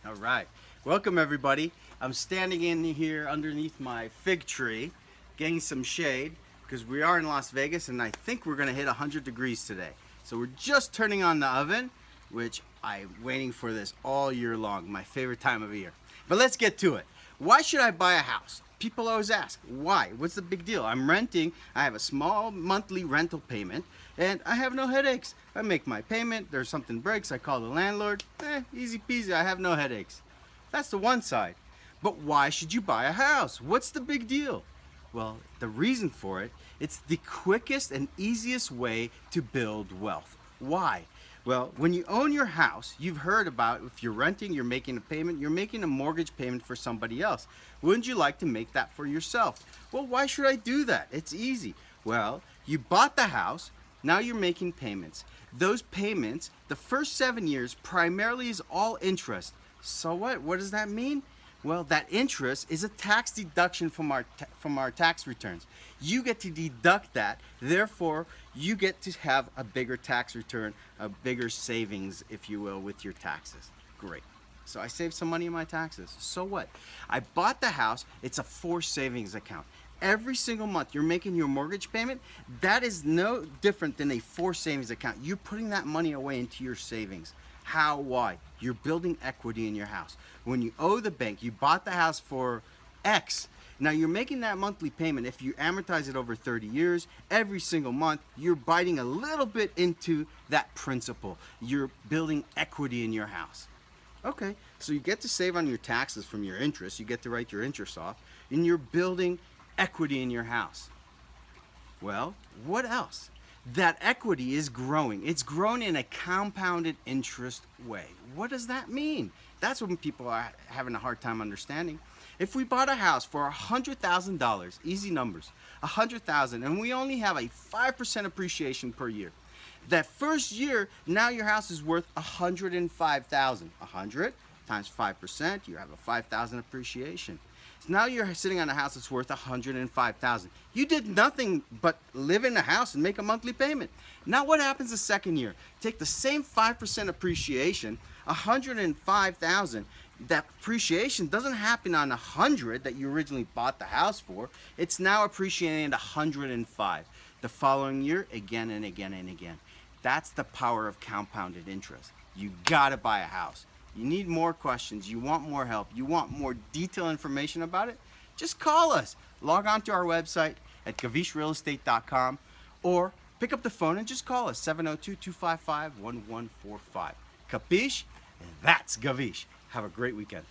All right. Welcome, everybody. I'm standing in here underneath my fig tree, getting some shade because we are in Las Vegas and I think we're going to hit 100 degrees today. So we're just turning on the oven, which I'm waiting for this all year long, my favorite time of year. But let's get to it. Why should I buy a house? People always ask, why? What's the big deal? I'm renting, I have a small monthly rental payment, and I have no headaches. I make my payment, there's something breaks, I call the landlord, easy peasy, I have no headaches. That's the one side. But why should you buy a house? What's the big deal? Well, the reason for it, it's the quickest and easiest way to build wealth. Why? Well, when you own your house, you've heard about if you're renting, you're making a payment, you're making a mortgage payment for somebody else. Wouldn't you like to make that for yourself? Well, why should I do that? It's easy. Well, you bought the house, now you're making payments. Those payments, the first 7 years, primarily is all interest. So what? What does that mean? Well, that interest is a tax deduction from our tax returns. You get to deduct that, therefore you get to have a bigger tax return, a bigger savings, if you will, with your taxes. Great. So I saved some money in my taxes. So what? I bought the house, it's a forced savings account. Every single month you're making your mortgage payment, that is no different than a forced savings account. You're putting that money away into your savings. How? Why? You're building equity in your house. When you owe the bank, you bought the house for X. Now you're making that monthly payment. If you amortize it over 30 years, every single month, you're biting a little bit into that principal. You're building equity in your house. Okay, so you get to save on your taxes from your interest. You get to write your interest off, and you're building equity in your house. Well, what else? That equity is growing. It's grown in a compounded interest way. What does that mean? That's what people are having a hard time understanding. If we bought a house for $100,000, easy numbers, $100,000, and we only have a 5% appreciation per year, that first year, now your house is worth $105,000. 100 times 5%, you have a 5,000 appreciation. So now you're sitting on a house that's worth $105,000. You did nothing but live in the house and make a monthly payment. Now what happens the second year? Take the same 5% appreciation, $105,000. That appreciation doesn't happen on 100 that you originally bought the house for. It's now appreciating at 105. The following year, again and again and again. That's the power of compounded interest. You gotta buy a house. You need more questions, you want more help, you want more detailed information about it, just call us. Log on to our website at gavishrealestate.com or pick up the phone and just call us, 702-255-1145. Capiche? That's Gavish. Have a great weekend.